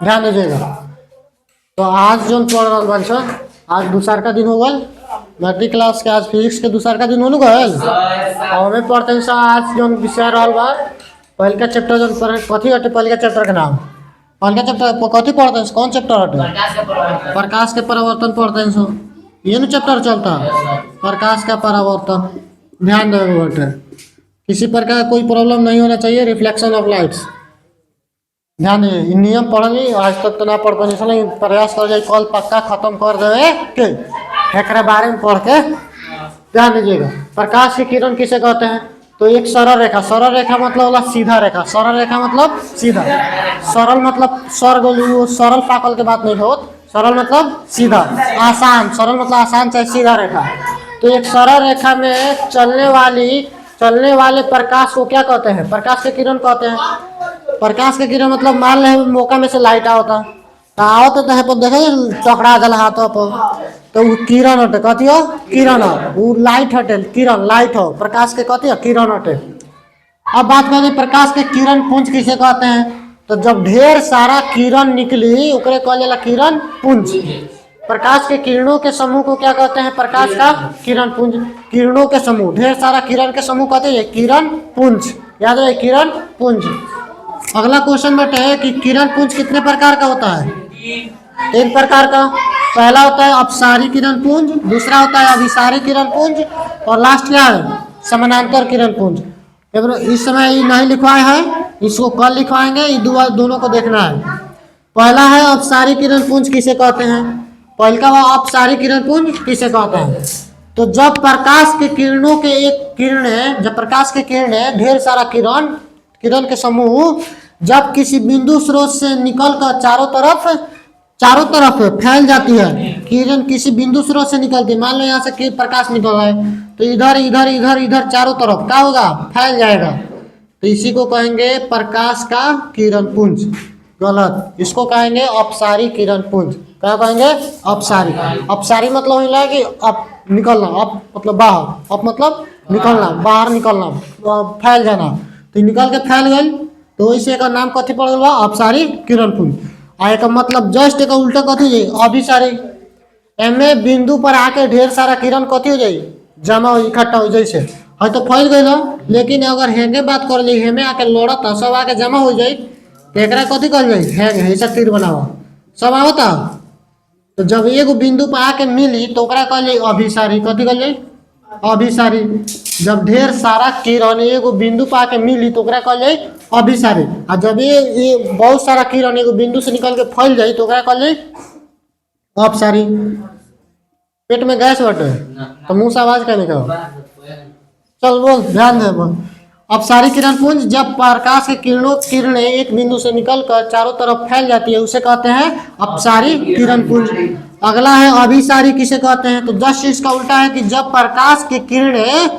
ध्यान दीजिएगा। तो आज जो पढ़ रहा बन छ, आज दूसर का दिन हो गल मैट्रिक क्लास के, आज फिजिक्स के दूसर का दिन हो गल। हमें पढ़ते हैं आज जो विषय रहा बा पहल का चैप्टर जो कथी हटे, पहल का चैप्टर के नाम, पहल का चैप्टर कथी पढ़ते हैं, कौन चैप्टर हटे? प्रकाश के परावर्तन पढ़ते हैं सो, ये ना चैप्टर चलता है प्रकाश का परावर्तन। ध्यान देगा बेटे, किसी प्रकार कोई प्रॉब्लम नहीं होना चाहिए, रिफ्लेक्शन ऑफ लाइट्स। ध्यान दीजिए, नियम पढ़ली आज तक तो ना पढ़ पानी, चलो प्रयास कर जाए कल पक्का खत्म कर दे के एक बारे में पढ़ के। ध्यान दीजिएगा, प्रकाश की किरण किसे कहते हैं? तो एक सरल रेखा, सरल रेखा मतलब होला सीधा रेखा, सरल रेखा मतलब सीधा, सरल मतलब स्वर्ग सरल पाकल के बात नहीं हो, सरल मतलब सीधा, आसान, सरल मतलब आसान चाहे सीधा रेखा। तो एक सरल रेखा में चलने वाले प्रकाश को क्या कहते हैं? प्रकाश के किरण कहते हैं। प्रकाश के किरण मतलब मान ले मौका में से लाइट आवता आओ तो देखे चकड़ा जल हाथ पर, तो वो किरण हटे, कथी हो? किरण हो, वो लाइट हटे, किरण लाइट हो, प्रकाश के कथी हो? किरण हटे। अब बात करें प्रकाश के किरण पुंज किसे कहते हैं? तो जब ढेर सारा किरण निकली ओकरे कहल जाला किरण पुंज। प्रकाश के किरणों के समूह को क्या कहते हैं? प्रकाश का किरण पुंज। किरणों के समूह, ढेर सारा किरण के समूह कहते हैं किरण पुंज। याद रहे किरण पुंज। अगला क्वेश्चन बेटे है कि किरण पुंज कितने प्रकार का होता है? 3 प्रकार का। पहला होता है अपसारी किरण पुंज, दूसरा होता है अभिसारी किरण पुंज, और लास्ट क्या है? समानांतर किरण पुंज। इस समय नहीं लिखवाए हैं, इसको कल लिखवाएंगे, ये दोनों को देखना है। पहला है अपसारी किरण पुंज किसे कहते हैं? पहल का वह अपसारी किरण पुंज किसे कहते हैं? तो जब प्रकाश के किरणों के एक किरण, जब प्रकाश के किरण ढेर सारा किरण के समूह जब किसी बिंदु स्रोत से निकलकर चारों तरफ फैल जाती है, किरण किसी बिंदु स्रोत से निकलती है, मान लो यहाँ से प्रकाश निकल रहा है तो इधर इधर इधर इधर चारों तरफ क्या होगा? फैल जाएगा। तो इसी को कहेंगे प्रकाश का किरण पुंज। गलत, इसको कहेंगे अपसारी किरण पुंज। क्या कहेंगे? अपसारी। अपसारी मतलब है कि अप निकलना, अप मतलब बाहर, अप मतलब निकलना, बाहर निकलना, फैल जाना। तो निकल के फैल गई तो इसे का नाम कथी पड़ गया? अपसारी किरण पुंज। आ एक मतलब जस्ट एक उल्टा कथी जाए? अभिसारी। एमे बिंदु पर आके ढेर सारा किरण कथी हो जाए? जमा हो, इकट्ठा हो, जैसे है तो फैल गई ना, लेकिन अगर हेंगे बात कर ली, हेमे आके लड़ता सब आके जमा हो जाए तो एक कथी कर जाए? हेंग ऐसा तीर बनावा सब आवता। तो जब एगो बिंदु पर आके मिली तो कह जाए अभिसारी। कथी कह जाए? अभिसारी। जब ढेर सारा किरण एगो बिंदु पर आके मिली तो कह जाए अभिसारी। और जब ये बहुत सारा किरण एगो बिंदु से निकल के फैल जाए तो कह जाए अपसारी। पेट में गैस बटे तो मुंह से आवाज क्या निकल? चल बोल, ध्यान दे बोल। अपसारी किरण पुंज जब प्रकाश के किरणें एक बिंदु से निकलकर चारों तरफ फैल जाती है उसे कहते हैं अपसारी किरण पुंज। अगला है अभिसारी किसे कहते हैं? तो जस्ट इसका उल्टा है कि जब प्रकाश की किरणें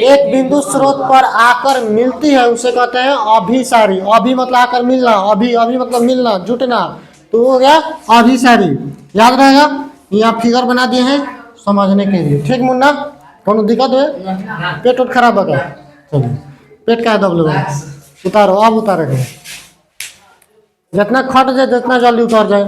एक बिंदु स्रोत पर आकर मिलती है उसे कहते हैं अभिसारी। अभी मतलब आकर मिलना, अभी मतलब मिलना, जुटना, तो हो गया अभिसारी। याद रहेगा, यहाँ फिगर बना दिए हैं समझने के लिए। ठीक मुन्ना, कोनो दिक्कत है? पेट उठ खराब होगा? चलिए पेट का दब लो, उतारो, अब उतारेगा जितना खट जाए जितना जल्दी उतर जाए।